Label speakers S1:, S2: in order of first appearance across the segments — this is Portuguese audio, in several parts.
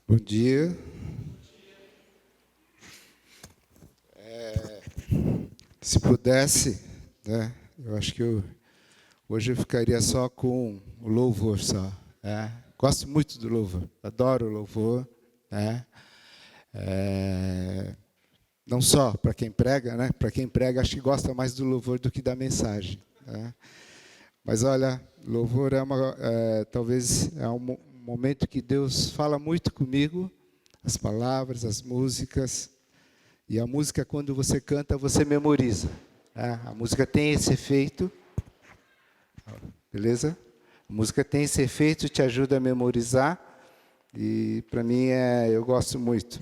S1: Bom dia. Se pudesse, né, eu acho que hoje eu ficaria só com o louvor só. Gosto muito do louvor, adoro o louvor. Não só para quem prega, né? Para quem prega acho que gosta mais do louvor do que da mensagem. Mas olha, louvor talvez é um momento que Deus fala muito comigo, as palavras, as músicas. E a música, quando você canta, você memoriza. A música tem esse efeito, beleza? A música tem esse efeito, te ajuda a memorizar. E para mim eu gosto muito.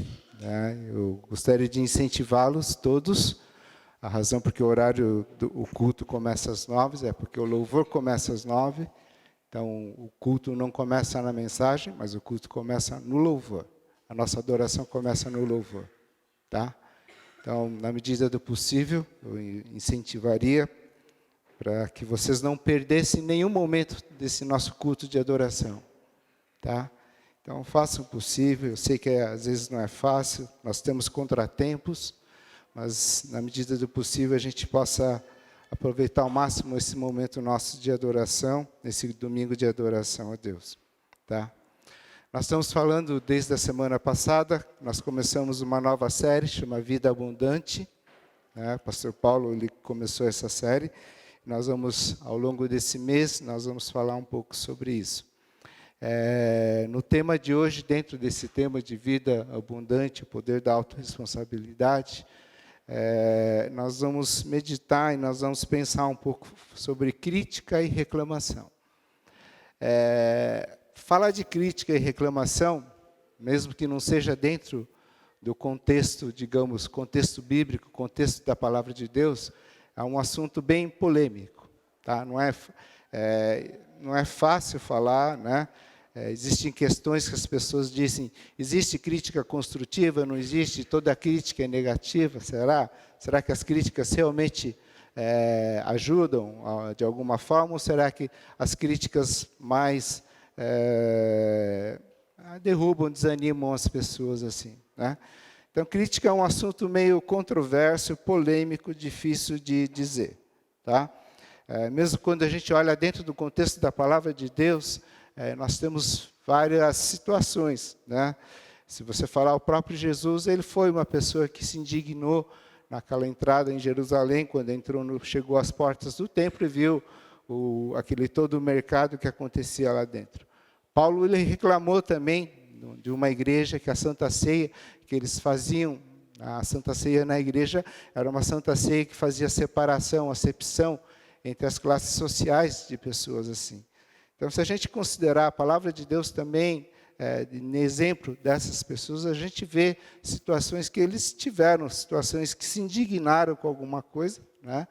S1: Eu gostaria de incentivá-los todos. A razão porque o horário do culto começa às 9 é porque o louvor começa às 9. Então o culto não começa na mensagem, mas o culto começa no louvor. A nossa adoração começa no louvor, tá? Então, na medida do possível, eu incentivaria para que vocês não perdessem nenhum momento desse nosso culto de adoração, tá? Então, façam o possível. Eu sei que às vezes não é fácil, nós temos contratempos, mas na medida do possível a gente possa aproveitar ao máximo esse momento nosso de adoração, esse domingo de adoração a Deus, tá? Nós estamos falando desde a semana passada, nós começamos uma nova série, chama Vida Abundante. Pastor Paulo ele começou essa série. Nós vamos, ao longo desse mês, nós vamos falar um pouco sobre isso. No tema de hoje, dentro desse tema de vida abundante, o poder da autorresponsabilidade, nós vamos meditar e nós vamos pensar um pouco sobre crítica e reclamação. Falar de crítica e reclamação, mesmo que não seja dentro do contexto, digamos, contexto bíblico, contexto da palavra de Deus, é um assunto bem polêmico, tá? Não é fácil falar, né? Existem questões que as pessoas dizem, existe crítica construtiva, não existe, toda crítica é negativa, será? Será que as críticas realmente ajudam de alguma forma, ou será que as críticas mais derrubam, desanimam as pessoas assim, né? Então, crítica é um assunto meio controverso, polêmico, difícil de dizer, tá? Mesmo quando a gente olha dentro do contexto da palavra de Deus, nós temos várias situações, né? Se você falar o próprio Jesus, ele foi uma pessoa que se indignou naquela entrada em Jerusalém, quando chegou às portas do templo e viu aquele todo o mercado que acontecia lá dentro. Paulo ele reclamou também de uma igreja que a Santa Ceia, que eles faziam, a Santa Ceia na igreja era uma Santa Ceia que fazia separação, acepção entre as classes sociais de pessoas assim. Então, se a gente considerar a palavra de Deus também, no exemplo dessas pessoas, a gente vê situações que eles tiveram, situações que se indignaram com alguma coisa, né?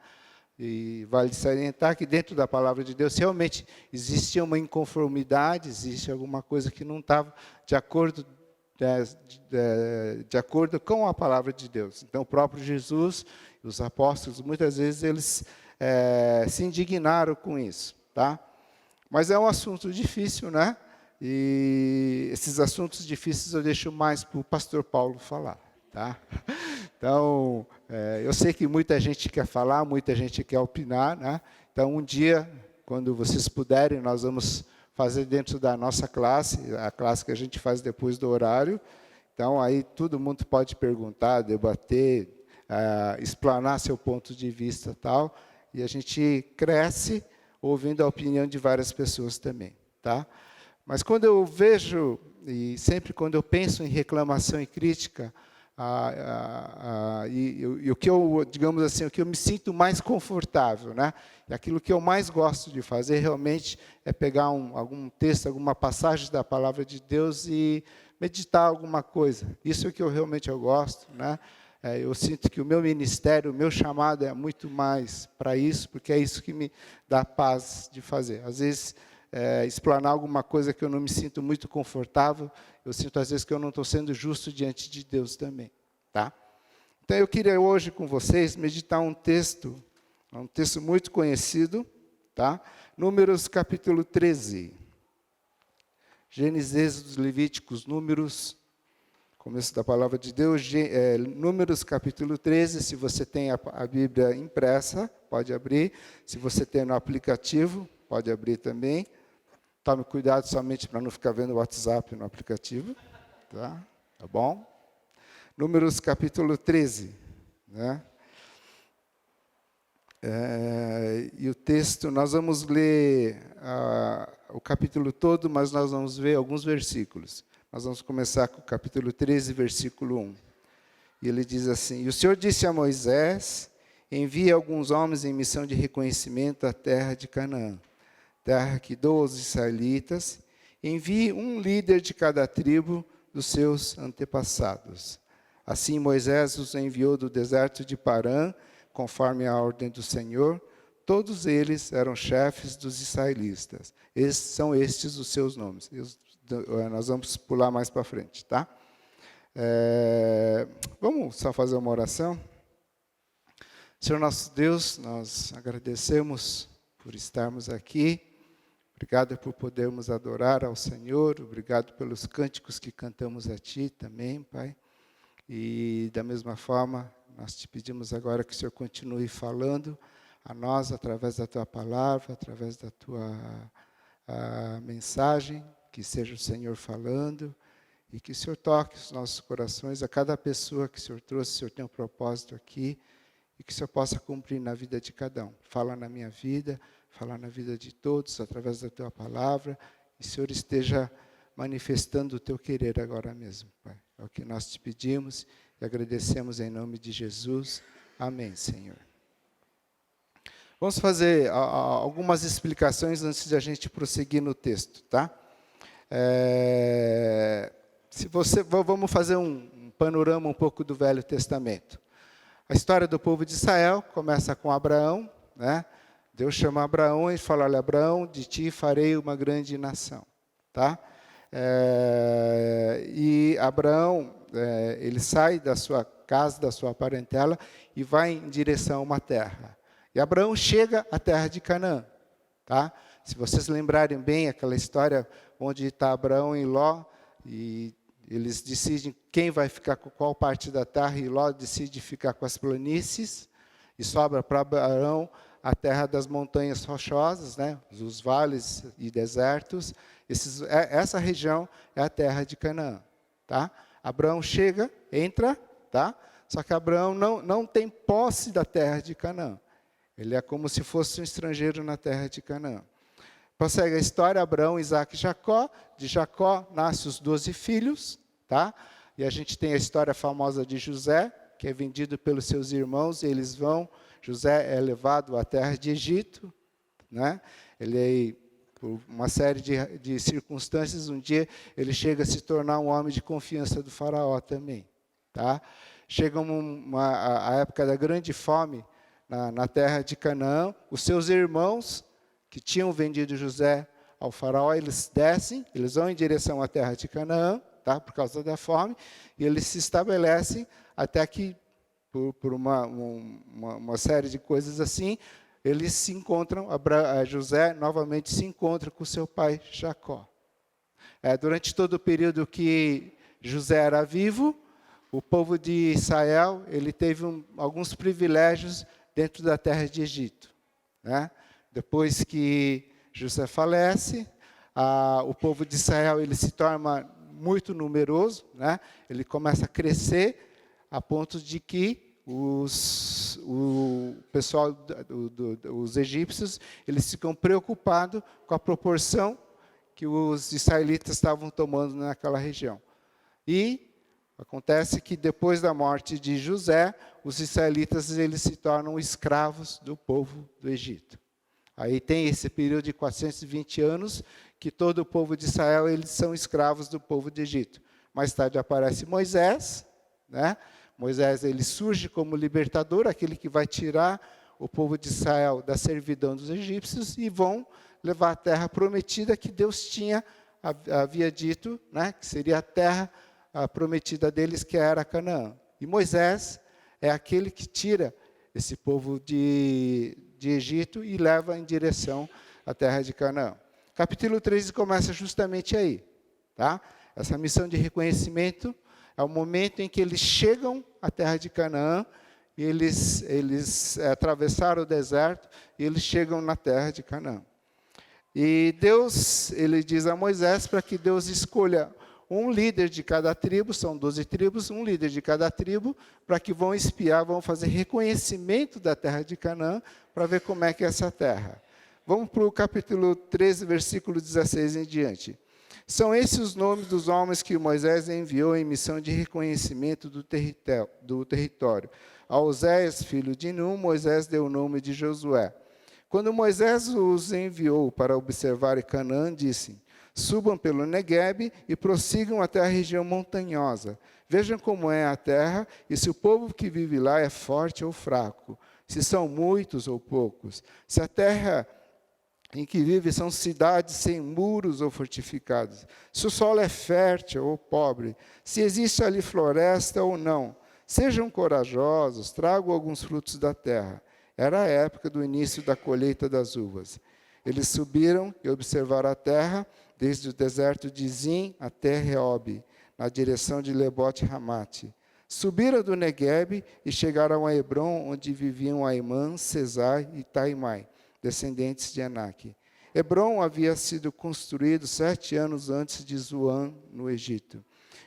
S1: E vale salientar que dentro da palavra de Deus realmente existia uma inconformidade, existe alguma coisa que não estava de acordo com a palavra de Deus. Então, o próprio Jesus e os apóstolos, muitas vezes, eles se indignaram com isso, tá? Mas é um assunto difícil, né? E esses assuntos difíceis eu deixo mais para o pastor Paulo falar, tá? Então, eu sei que muita gente quer falar, muita gente quer opinar, né? Então, um dia, quando vocês puderem, nós vamos fazer dentro da nossa classe, a classe que a gente faz depois do horário. Então, aí todo mundo pode perguntar, debater, explanar seu ponto de vista tal, e a gente cresce ouvindo a opinião de várias pessoas também, tá? Mas quando eu vejo, e sempre quando eu penso em reclamação e crítica, e o que eu, digamos assim, o que eu me sinto mais confortável, né? E aquilo que eu mais gosto de fazer realmente é pegar algum texto, alguma passagem da palavra de Deus e meditar alguma coisa. Isso é o que eu gosto, né? Eu sinto que o meu ministério, o meu chamado é muito mais para isso, porque é isso que me dá paz de fazer. Às vezes, explanar alguma coisa que eu não me sinto muito confortável, eu sinto às vezes que eu não estou sendo justo diante de Deus também, tá? Então eu queria hoje com vocês meditar um texto muito conhecido, tá? Números capítulo 13. Gênesis, Êxodo, Levíticos, Números, começo da palavra de Deus, Números capítulo 13, se você tem a Bíblia impressa, pode abrir. Se você tem no aplicativo, pode abrir também. Tome cuidado somente para não ficar vendo o WhatsApp no aplicativo. Tá bom? Números capítulo 13. Né? E o texto, nós vamos ler o capítulo todo, mas nós vamos ver alguns versículos. Nós vamos começar com o capítulo 13, versículo 1. E ele diz assim: E o Senhor disse a Moisés: envie alguns homens em missão de reconhecimento à terra de Canaã, terra que dou aos israelitas. Envie um líder de cada tribo dos seus antepassados. Assim Moisés os enviou do deserto de Parã, conforme a ordem do Senhor. Todos eles eram chefes dos israelitas. São estes os seus nomes. Nós vamos pular mais para frente, tá? Vamos só fazer uma oração? Senhor nosso Deus, nós agradecemos por estarmos aqui. Obrigado por podermos adorar ao Senhor. Obrigado pelos cânticos que cantamos a Ti também, Pai. E da mesma forma, nós te pedimos agora que o Senhor continue falando a nós através da Tua palavra, através da Tua mensagem, que seja o Senhor falando e que o Senhor toque os nossos corações, a cada pessoa que o Senhor trouxe, o Senhor tem um propósito aqui e que o Senhor possa cumprir na vida de cada um. Fala na minha vida, fala na vida de todos através da Tua palavra e o Senhor esteja manifestando o Teu querer agora mesmo, Pai. É o que nós te pedimos e agradecemos em nome de Jesus. Amém, Senhor. Vamos fazer algumas explicações antes de a gente prosseguir no texto, tá? Vamos fazer um panorama um pouco do Velho Testamento. A história do povo de Israel começa com Abraão, né? Deus chama Abraão e fala: olha, Abraão, de ti farei uma grande nação, tá? E Abraão, ele sai da sua casa, da sua parentela e vai em direção a uma terra. E Abraão chega à terra de Canaã, tá? Se vocês lembrarem bem aquela história onde está Abraão e Ló, e eles decidem quem vai ficar com qual parte da terra, e Ló decide ficar com as planícies, e sobra para Abraão a terra das montanhas rochosas, né? Os vales e desertos. Essa região é a terra de Canaã, tá? Abraão chega, entra, tá? Só que Abraão não tem posse da terra de Canaã. Ele é como se fosse um estrangeiro na terra de Canaã. Prossegue a história: Abraão, Isaque e Jacó. De Jacó nascem os 12 filhos, tá? E a gente tem a história famosa de José, que é vendido pelos seus irmãos, e eles vão. José é levado à terra de Egito, né? Ele, por uma série de circunstâncias, um dia ele chega a se tornar um homem de confiança do faraó também, tá? Chega a época da grande fome na terra de Canaã. Os seus irmãos, que tinham vendido José ao faraó, eles descem, eles vão em direção à terra de Canaã, tá? Por causa da fome, e eles se estabelecem até que, por uma série de coisas assim, eles se encontram, José novamente se encontra com seu pai Jacó. Durante todo o período que José era vivo, o povo de Israel ele teve alguns privilégios dentro da terra de Egito, né? Depois que José falece, o povo de Israel ele se torna muito numeroso, né? Ele começa a crescer a ponto de que o pessoal, os egípcios, eles ficam preocupados com a proporção que os israelitas estavam tomando naquela região. E acontece que depois da morte de José, os israelitas eles se tornam escravos do povo do Egito. Aí tem esse período de 420 anos que todo o povo de Israel eles são escravos do povo do Egito. Mais tarde aparece Moisés, né? Moisés ele surge como libertador, aquele que vai tirar o povo de Israel da servidão dos egípcios e vão levar a terra prometida que Deus havia dito, né? Que seria a terra prometida deles, que era Canaã. E Moisés é aquele que tira esse povo de Egito e leva em direção à terra de Canaã. Capítulo 13 começa justamente aí, tá? Essa missão de reconhecimento é o momento em que eles chegam à terra de Canaã, e eles atravessaram o deserto, e eles chegam na terra de Canaã. E Deus, ele diz a Moisés para que Deus escolha um líder de cada tribo, são 12 tribos, um líder de cada tribo, para que vão espiar, vão fazer reconhecimento da terra de Canaã, para ver como é que é essa terra. Vamos para o capítulo 13, versículo 16 em diante. São esses os nomes dos homens que Moisés enviou em missão de reconhecimento do território. A Oséias, filho de Num, Moisés deu o nome de Josué. Quando Moisés os enviou para observar Canaã, disse: subam pelo Neguebe e prossigam até a região montanhosa. Vejam como é a terra e se o povo que vive lá é forte ou fraco, se são muitos ou poucos, se a terra em que vive são cidades sem muros ou fortificadas, se o solo é fértil ou pobre, se existe ali floresta ou não. Sejam corajosos, tragam alguns frutos da terra. Era a época do início da colheita das uvas. Eles subiram e observaram a terra, desde o deserto de Zim até Reob, na direção de Lebote-Ramate. Subiram do Neguebe e chegaram a Hebrom, onde viviam Aimã, Sesai e Taimai, descendentes de Anak. Hebrom havia sido construído 7 anos antes de Zoan, no Egito.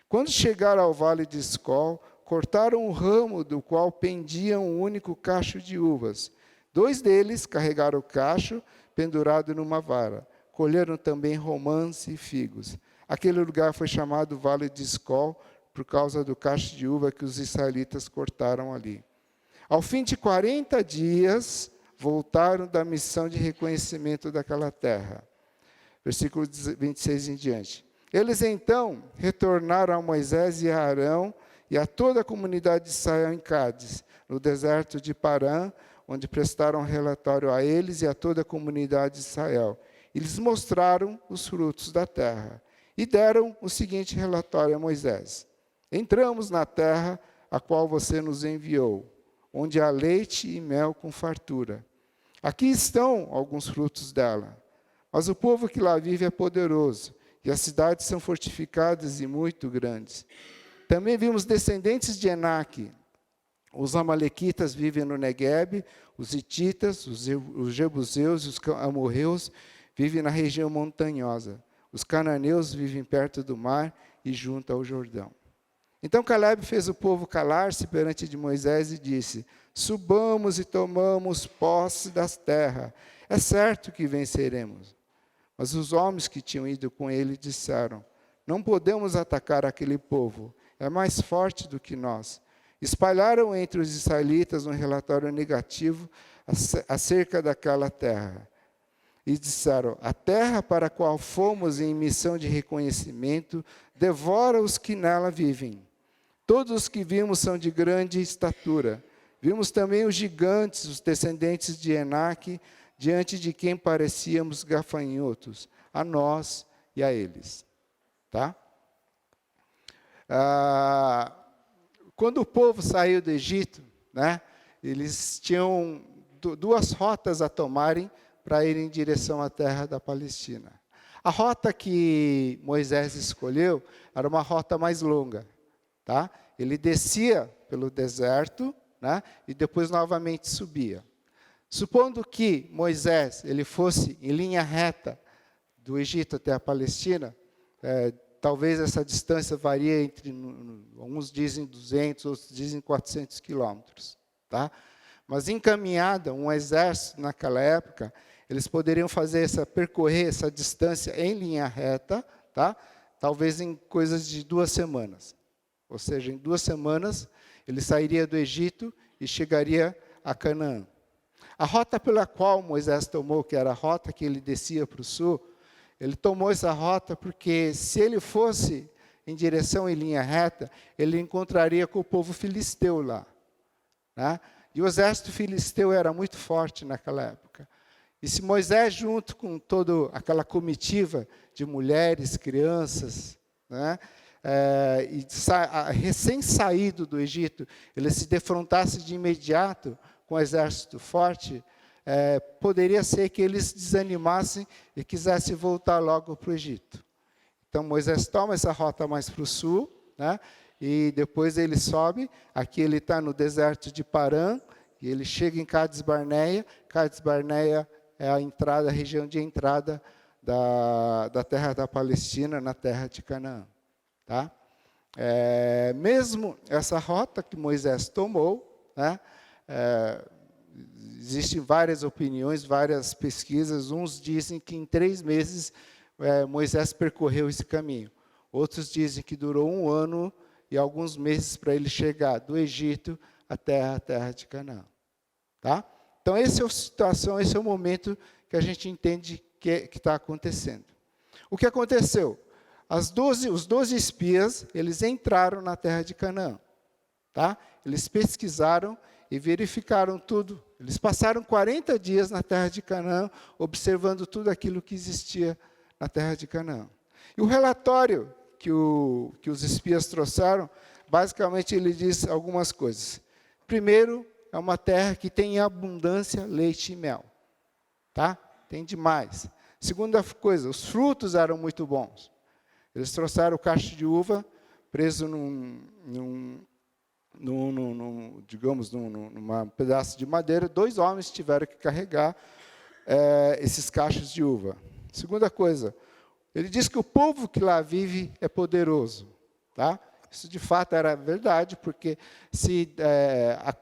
S1: Quando chegaram ao vale de Escol, cortaram o ramo do qual pendia um único cacho de uvas. 2 deles carregaram o cacho pendurado numa vara. Colheram também romãs e figos. Aquele lugar foi chamado Vale de Escol, por causa do cacho de uva que os israelitas cortaram ali. Ao fim de 40 dias, voltaram da missão de reconhecimento daquela terra. Versículo 26 em diante. Eles então retornaram a Moisés e a Arão e a toda a comunidade de Israel em Cádiz, no deserto de Parã, onde prestaram relatório a eles e a toda a comunidade de Israel. E lhes mostraram os frutos da terra. E deram o seguinte relatório a Moisés: entramos na terra a qual você nos enviou, onde há leite e mel com fartura. Aqui estão alguns frutos dela. Mas o povo que lá vive é poderoso, e as cidades são fortificadas e muito grandes. Também vimos descendentes de Enaque. Os amalequitas vivem no Neguebe, os hititas, os jebuseus e os amorreus vivem na região montanhosa. Os cananeus vivem perto do mar e junto ao Jordão. Então Calebe fez o povo calar-se perante de Moisés e disse: subamos e tomamos posse das terras. É certo que venceremos. Mas os homens que tinham ido com ele disseram: não podemos atacar aquele povo, é mais forte do que nós. Espalharam entre os israelitas um relatório negativo acerca daquela terra. E disseram: a terra para a qual fomos em missão de reconhecimento devora os que nela vivem. Todos os que vimos são de grande estatura. Vimos também os gigantes, os descendentes de Enaque, diante de quem parecíamos gafanhotos, a nós e a eles. Tá? Quando o povo saiu do Egito, né, eles tinham 2 rotas a tomarem para ir em direção à terra da Palestina. A rota que Moisés escolheu era uma rota mais longa. Tá? Ele descia pelo deserto, né, e depois novamente subia. Supondo que Moisés ele fosse em linha reta do Egito até a Palestina, talvez essa distância varie entre, uns dizem 200, outros dizem 400 quilômetros. Tá? Mas em caminhada, um exército naquela época, eles poderiam percorrer essa distância em linha reta, tá? Talvez em coisas de 2 semanas. Ou seja, em 2 semanas, ele sairia do Egito e chegaria a Canaã. A rota pela qual Moisés tomou, que era a rota que ele descia para o sul, ele tomou essa rota porque se ele fosse em direção em linha reta, ele encontraria com o povo filisteu lá. Né? E o exército filisteu era muito forte naquela época. E se Moisés, junto com toda aquela comitiva de mulheres, crianças, né, recém-saído do Egito, ele se defrontasse de imediato com o exército forte, poderia ser que eles desanimassem e quisessem voltar logo para o Egito. Então Moisés toma essa rota mais para o sul, né, e depois ele sobe. Aqui ele está no deserto de Parã, e ele chega em Cades Barneia. Cades Barneia é a entrada, a região de entrada da terra da Palestina, na terra de Canaã. Tá? Mesmo essa rota que Moisés tomou, né, existem várias opiniões, várias pesquisas. Uns dizem que em 3 meses Moisés percorreu esse caminho. Outros dizem que durou 1 ano e alguns meses para ele chegar do Egito até a terra de Canaã. Tá? Então, essa é a situação, esse é o momento que a gente entende que está acontecendo. O que aconteceu? Os 12 espias, eles entraram na terra de Canaã. Tá? Eles pesquisaram e verificaram tudo. Eles passaram 40 dias na terra de Canaã, observando tudo aquilo que existia na terra de Canaã. E o relatório que os espias trouxeram, basicamente ele diz algumas coisas. Primeiro, é uma terra que tem em abundância leite e mel. Tá? Tem demais. Segunda coisa, os frutos eram muito bons. Eles trouxeram o cacho de uva preso num pedaço de madeira. 2 homens tiveram que carregar esses cachos de uva. Segunda coisa, ele diz que o povo que lá vive é poderoso. Tá? Isso de fato era verdade, porque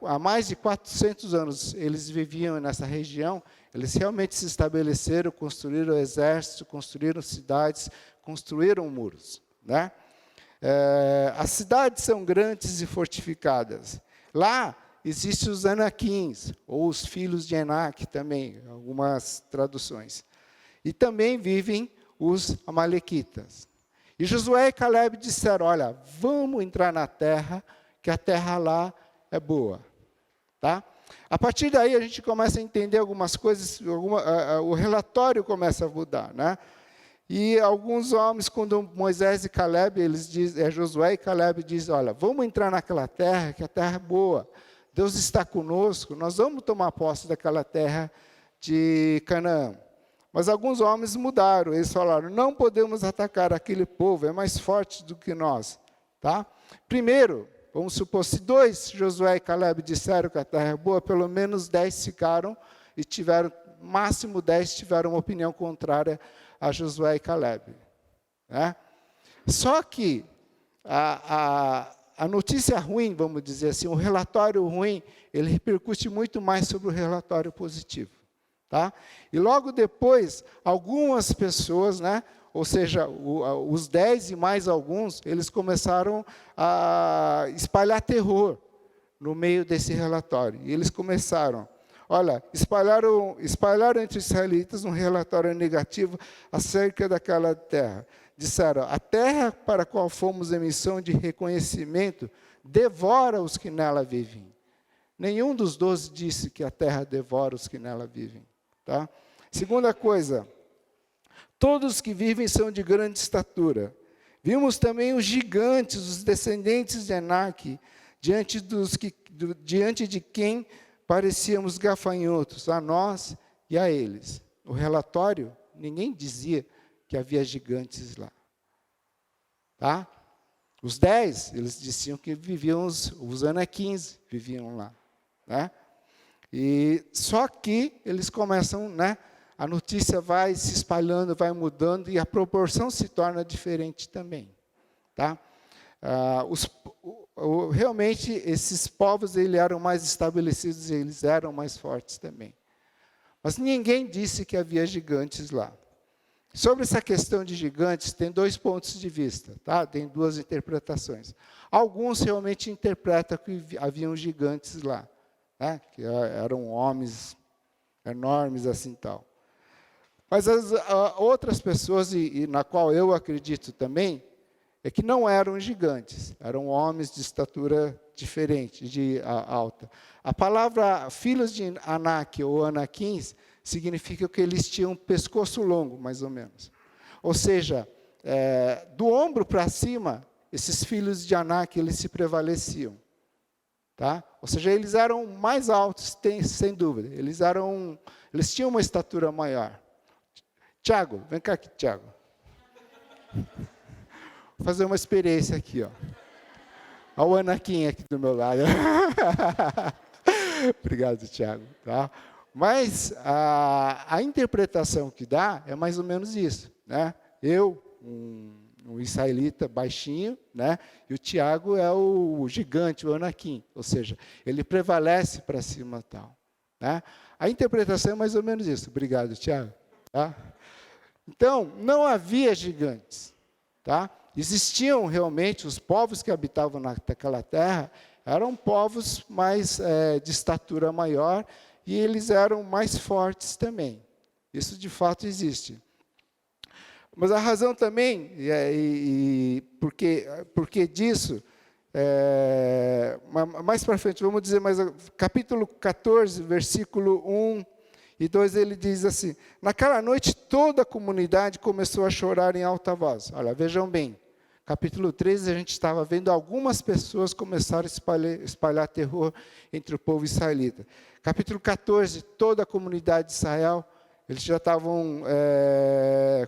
S1: há mais de 400 anos eles viviam nessa região, eles realmente se estabeleceram, construíram exércitos, construíram cidades, construíram muros. Né? As cidades são grandes e fortificadas. Lá existem os Anaquins, ou os filhos de Enaque também, algumas traduções. E também vivem os Amalequitas. E Josué e Caleb disseram, olha, vamos entrar na terra, que a terra lá é boa. Tá? A partir daí a gente começa a entender algumas coisas, o relatório começa a mudar. Né? E alguns homens, quando Moisés e Caleb, Josué e Caleb dizem, olha, vamos entrar naquela terra, que a terra é boa. Deus está conosco, nós vamos tomar posse daquela terra de Canaã. Mas alguns homens mudaram, eles falaram, não podemos atacar aquele povo, é mais forte do que nós. Tá? Primeiro, vamos supor, se 2, Josué e Caleb, disseram que a terra é boa, pelo menos 10 ficaram e máximo 10 tiveram uma opinião contrária a Josué e Caleb. Né? Só que a notícia ruim, vamos dizer assim, o relatório ruim, ele repercute muito mais sobre o relatório positivo. Tá? E logo depois, algumas pessoas, né, ou seja, os 10 e mais alguns, eles começaram a espalhar terror no meio desse relatório. E eles começaram, espalharam entre os israelitas um relatório negativo acerca daquela terra. Disseram, a terra para a qual fomos em missão de reconhecimento devora os que nela vivem. Nenhum dos 12 disse que a terra devora os que nela vivem. Tá? Segunda coisa, todos os que vivem são de grande estatura. Vimos também os gigantes, os descendentes de Enaque, diante de quem parecíamos gafanhotos, a nós e a eles. No relatório, ninguém dizia que havia gigantes lá. Tá? Os 10, eles diziam que viviam, os Anaquins viviam lá. Né? E só que eles começam, né, a notícia vai se espalhando, vai mudando, e a proporção se torna diferente também. Tá? Realmente, esses povos eles eram mais estabelecidos, eles eram mais fortes também. Mas ninguém disse que havia gigantes lá. Sobre essa questão de gigantes, tem 2 pontos de vista, tá? Tem 2 interpretações. Alguns realmente interpretam que haviam gigantes lá. Né, que eram homens enormes assim tal. Mas as outras pessoas, e na qual eu acredito também, é que não eram gigantes, eram homens de estatura diferente, alta. A palavra filhos de Anak ou Anaquins significa que eles tinham um pescoço longo, mais ou menos. Ou seja, do ombro para cima, esses filhos de Anak, eles se prevaleciam. Tá? Ou seja, eles eram mais altos, sem dúvida. Eles tinham uma estatura maior. Tiago, vem cá aqui, Tiago. Vou fazer uma experiência aqui. Ó. Olha o Anakin aqui do meu lado. Obrigado, Tiago. Tá? Mas a interpretação que dá é mais ou menos isso. Né? Eu, um israelita baixinho, né? E o Tiago é o gigante, o Anakin. Ou seja, ele prevalece para cima tal. Né? A interpretação é mais ou menos isso. Obrigado, Tiago. Tá? Então, não havia gigantes. Tá? Existiam realmente os povos que habitavam naquela terra, eram povos mais de estatura maior e eles eram mais fortes também. Isso de fato existe. Mas a razão também, porque disso, mais para frente, vamos dizer, mais capítulo 14, versículo 1 e 2, ele diz assim: naquela noite toda a comunidade começou a chorar em alta voz. Olha, vejam bem, capítulo 13, a gente estava vendo algumas pessoas começaram a espalhar terror entre o povo israelita. Capítulo 14, toda a comunidade de Israel, eles já estavam,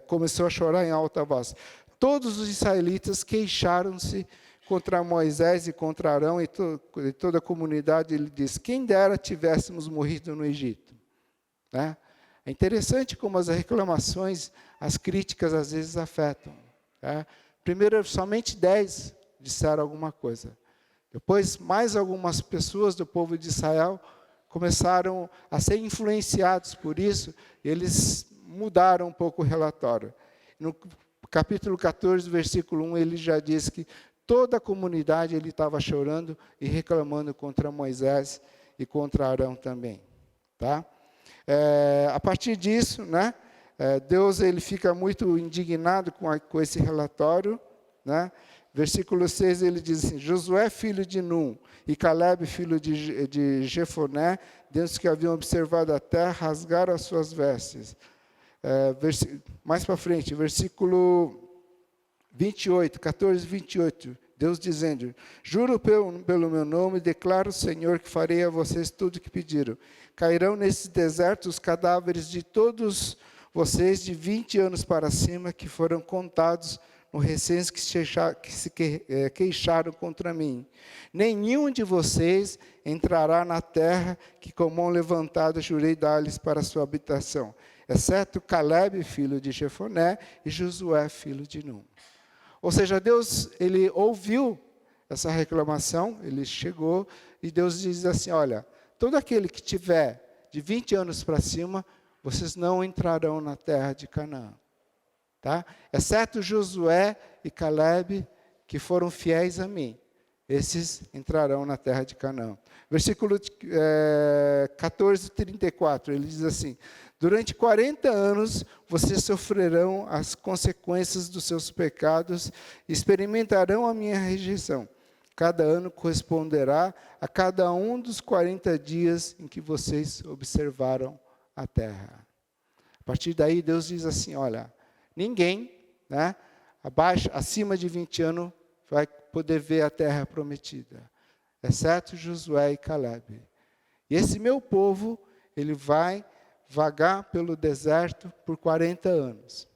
S1: começou a chorar em alta voz. Todos os israelitas queixaram-se contra Moisés e contra Arão e toda a comunidade. Ele diz: quem dera tivéssemos morrido no Egito. Né? É interessante como as reclamações, as críticas às vezes afetam. Tá? Primeiro, somente 10 disseram alguma coisa. Depois, mais algumas pessoas do povo de Israel começaram a ser influenciados por isso, e eles mudaram um pouco o relatório. No capítulo 14, versículo 1, ele já diz que toda a comunidade ele estava chorando e reclamando contra Moisés e contra Arão também. Tá? A partir disso, né, Deus ele fica muito indignado com esse relatório. Né? Versículo 6, ele diz assim: Josué, filho de Num, e Caleb, filho de Jefoné, dentre os que haviam observado a terra, rasgaram as suas vestes. Mais para frente, versículo 28, 14, 28, Deus dizendo: juro pelo meu nome, declaro, Senhor, que farei a vocês tudo o que pediram. Cairão nesse deserto os cadáveres de todos vocês de 20 anos para cima, que foram contados no recenso que se queixaram contra mim. Nenhum de vocês entrará na terra que com mão levantada jurei dar-lhes para sua habitação, exceto Caleb, filho de Jefoné, e Josué, filho de Num. Ou seja, Deus, ele ouviu essa reclamação, ele chegou, e Deus diz assim: olha, todo aquele que tiver de 20 anos para cima, vocês não entrarão na terra de Canaã. Tá? Exceto Josué e Caleb, que foram fiéis a mim. Esses entrarão na terra de Canaã. Versículo 14, 34, ele diz assim: durante 40 anos vocês sofrerão as consequências dos seus pecados, experimentarão a minha rejeição. Cada ano corresponderá a cada um dos 40 dias em que vocês observaram a terra. A partir daí, Deus diz assim: olha, ninguém, né, acima de 20 anos vai poder ver a terra prometida, exceto Josué e Caleb. E esse meu povo, ele vai vagar pelo deserto por 40 anos,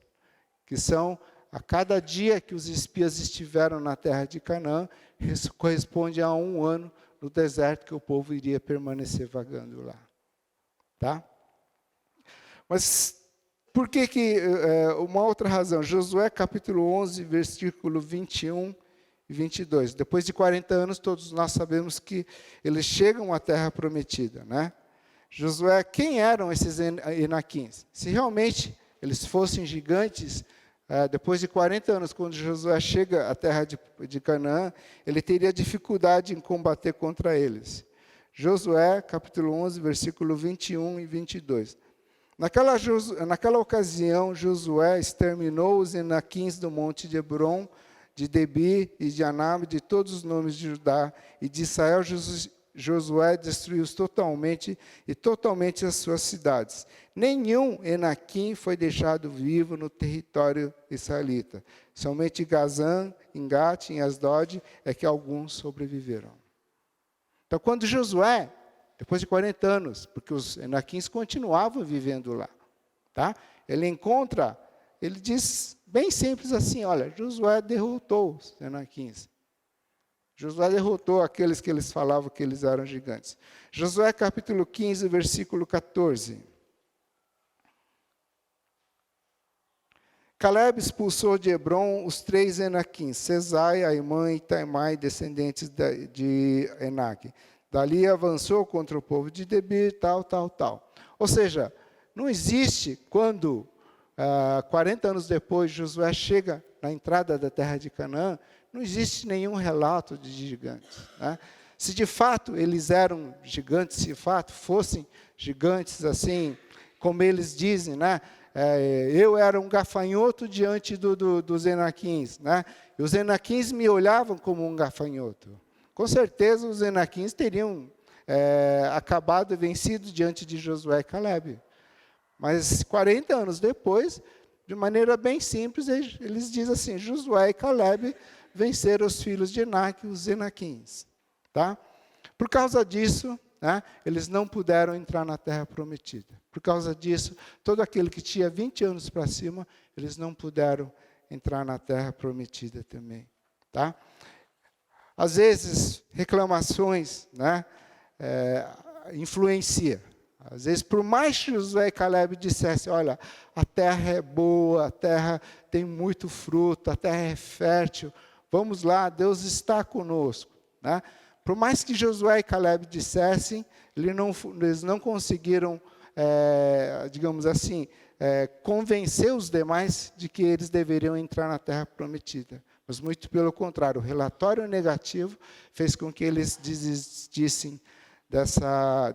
S1: que são, a cada dia que os espias estiveram na terra de Canaã, isso corresponde a 1 ano no deserto que o povo iria permanecer vagando lá. Tá? Mas por que uma outra razão? Josué capítulo 11, versículo 21 e 22. Depois de 40 anos, todos nós sabemos que eles chegam à terra prometida. Né? Josué, quem eram esses Enaquins? Se realmente eles fossem gigantes, depois de 40 anos, quando Josué chega à terra de Canaã, ele teria dificuldade em combater contra eles. Josué capítulo 11, versículo 21 e 22. Naquela ocasião, Josué exterminou os Enaquins do monte de Hebron, de Debir e de Anab, de todos os nomes de Judá, e de Israel. Josué destruiu-os totalmente as suas cidades. Nenhum Enaquim foi deixado vivo no território israelita. Somente Gazã, em Gate, em Asdod, é que alguns sobreviveram. Então, quando Josué, depois de 40 anos, porque os Enaquins continuavam vivendo lá, tá? Ele diz bem simples assim: olha, Josué derrotou os Enaquins. Josué derrotou aqueles que eles falavam que eles eram gigantes. Josué capítulo 15, versículo 14. Caleb expulsou de Hebron os 3 Enaquins, Sesai, Aimã e Taimai, descendentes de Enaque. Dali avançou contra o povo de Debir, tal. Ou seja, não existe quando, 40 anos depois, Josué chega na entrada da terra de Canaã, não existe nenhum relato de gigantes. Né? Se de fato eles eram gigantes, se de fato fossem gigantes assim, como eles dizem, né? Eu era um gafanhoto diante dos Enaquins, né? E os Enaquins me olhavam como um gafanhoto. Com certeza os Enaquins teriam acabado e vencido diante de Josué e Caleb. Mas 40 anos depois, de maneira bem simples, eles dizem assim, Josué e Caleb venceram os filhos de Enaque, os Enaquins. Tá? Por causa disso, né, eles não puderam entrar na terra prometida. Por causa disso, todo aquele que tinha 20 anos para cima, eles não puderam entrar na terra prometida também. Tá? Às vezes, reclamações, né, influencia. Às vezes, por mais que Josué e Caleb dissessem, olha, a terra é boa, a terra tem muito fruto, a terra é fértil, vamos lá, Deus está conosco. Né? Por mais que Josué e Caleb dissessem, eles não conseguiram, digamos assim, convencer os demais de que eles deveriam entrar na terra prometida. Mas muito pelo contrário, o relatório negativo fez com que eles desistissem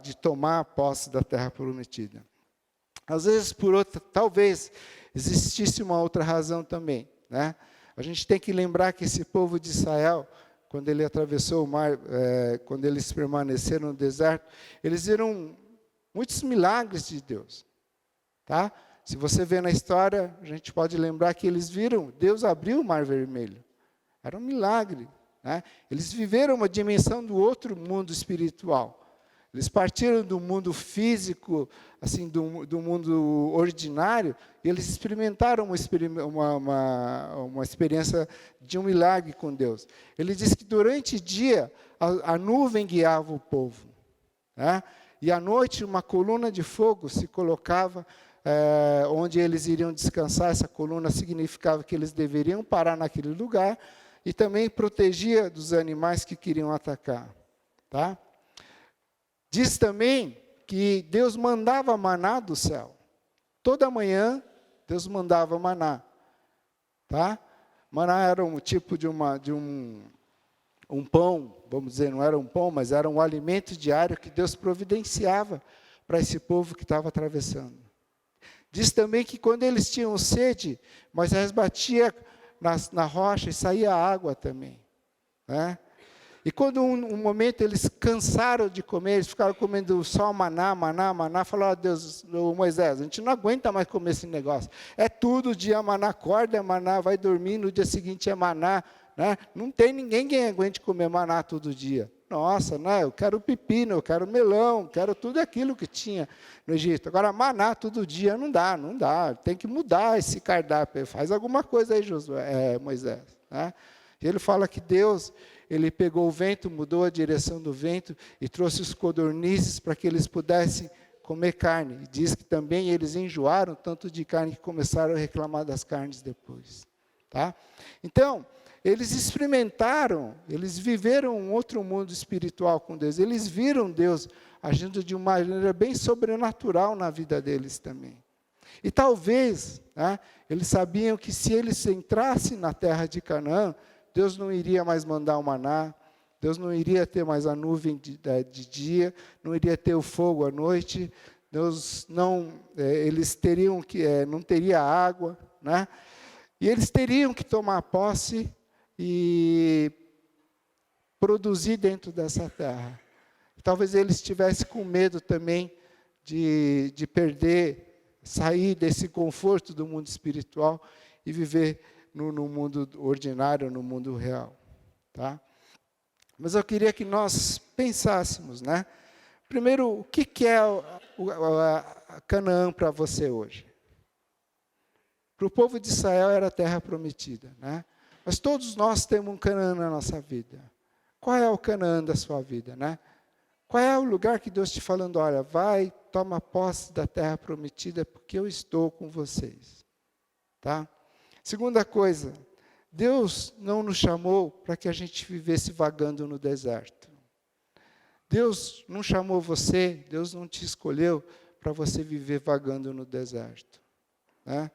S1: de tomar a posse da terra prometida. Às vezes, talvez existisse uma outra razão também. Né? A gente tem que lembrar que esse povo de Israel, quando ele atravessou o mar, quando eles permaneceram no deserto, eles viram muitos milagres de Deus. Tá? Se você vê na história, a gente pode lembrar que eles viram, Deus abriu o mar vermelho. Era um milagre. Né? Eles viveram uma dimensão do outro mundo espiritual. Eles partiram do mundo físico, assim, do mundo ordinário, e eles experimentaram uma experiência de um milagre com Deus. Ele diz que durante o dia, a nuvem guiava o povo. Né? E à noite, uma coluna de fogo se colocava onde eles iriam descansar. Essa coluna significava que eles deveriam parar naquele lugar, e também protegia dos animais que queriam atacar. Tá? Diz também que Deus mandava maná do céu. Toda manhã, Deus mandava maná. Tá? Maná era um tipo de um pão, vamos dizer, não era um pão, mas era um alimento diário que Deus providenciava para esse povo que estava atravessando. Diz também que quando eles tinham sede, Moisés batia na rocha e saía água também. Né? E quando um momento eles cansaram de comer, eles ficaram comendo só maná, falaram, Deus, Moisés, a gente não aguenta mais comer esse negócio. É todo dia maná, acorda, é maná, vai dormir, no dia seguinte é maná. Né? Não tem ninguém que aguente comer maná todo dia. Nossa, né? Eu quero pepino, eu quero melão, quero tudo aquilo que tinha no Egito. Agora, maná todo dia não dá. Tem que mudar esse cardápio. Faz alguma coisa aí, Moisés. Né? E ele fala que Deus, ele pegou o vento, mudou a direção do vento e trouxe os codornizes para que eles pudessem comer carne. E diz que também eles enjoaram tanto de carne que começaram a reclamar das carnes depois. Tá? Então, eles experimentaram, eles viveram um outro mundo espiritual com Deus. Eles viram Deus agindo de uma maneira bem sobrenatural na vida deles também. E talvez, né, eles sabiam que se eles entrassem na terra de Canaã, Deus não iria mais mandar o maná, Deus não iria ter mais a nuvem de dia, não iria ter o fogo à noite, eles teriam não teria água, né? E eles teriam que tomar posse e produzir dentro dessa terra. Talvez eles estivessem com medo também de perder, sair desse conforto do mundo espiritual e viver no mundo ordinário, no mundo real. Tá? Mas eu queria que nós pensássemos, né? Primeiro, o que é a Canaã para você hoje? Para o povo de Israel era a terra prometida, né? Mas todos nós temos um Canaã na nossa vida. Qual é o Canaã da sua vida, né? Qual é o lugar que Deus te falando, olha, vai, toma posse da terra prometida, porque eu estou com vocês. Tá? Segunda coisa, Deus não nos chamou para que a gente vivesse vagando no deserto. Deus não chamou você, Deus não te escolheu para você viver vagando no deserto. Né?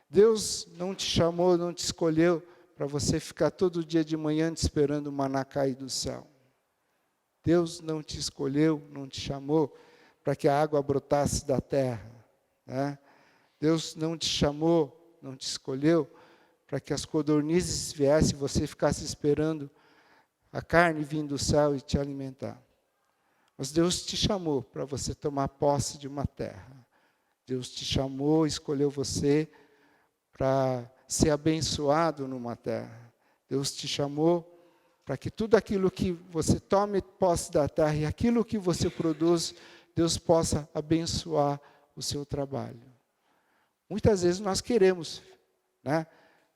S1: Deus não te chamou, não te escolheu para você ficar todo dia de manhã esperando o maná cair do céu. Deus não te escolheu, não te chamou para que a água brotasse da terra. Né? Deus não te chamou, não te escolheu para que as codornizes viessem e você ficasse esperando a carne vir do céu e te alimentar. Mas Deus te chamou para você tomar posse de uma terra. Deus te chamou, escolheu você para ser abençoado numa terra. Deus te chamou para que tudo aquilo que você tome posse da terra e aquilo que você produz, Deus possa abençoar o seu trabalho. Muitas vezes nós queremos, né,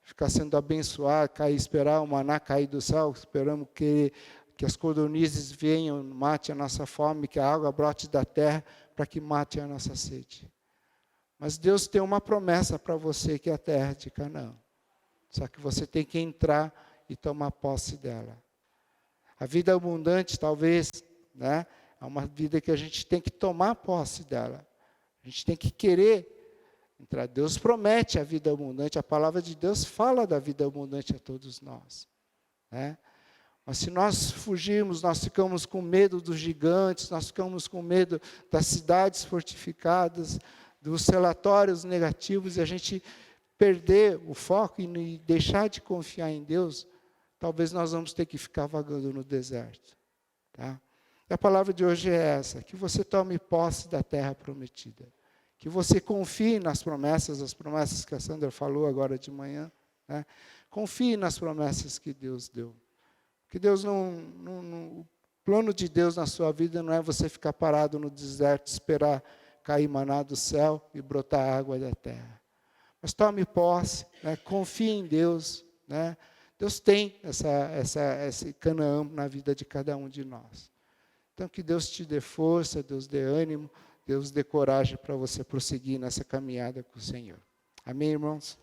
S1: ficar sendo abençoado, esperar o maná cair do céu, esperamos que as codornizes venham, mate a nossa fome, que a água brote da terra para que mate a nossa sede. Mas Deus tem uma promessa para você, que é a terra de Canaã. Só que você tem que entrar e tomar posse dela. A vida abundante, talvez, né, é uma vida que a gente tem que tomar posse dela. A gente tem que querer entrar. Deus promete a vida abundante, a palavra de Deus fala da vida abundante a todos nós. Né? Mas se nós fugirmos, nós ficamos com medo dos gigantes, nós ficamos com medo das cidades fortificadas, dos relatórios negativos, e a gente perder o foco e deixar de confiar em Deus, talvez nós vamos ter que ficar vagando no deserto. Tá? E a palavra de hoje é essa, que você tome posse da terra prometida. Que você confie nas promessas, as promessas que a Sandra falou agora de manhã. Né? Confie nas promessas que Deus deu. Que Deus o plano de Deus na sua vida não é você ficar parado no deserto, esperar cair maná do céu e brotar água da terra. Mas tome posse, né? Confie em Deus. Né? Deus tem esse Canaã na vida de cada um de nós. Então, que Deus te dê força, Deus dê ânimo, Deus dê coragem para você prosseguir nessa caminhada com o Senhor. Amém, irmãos?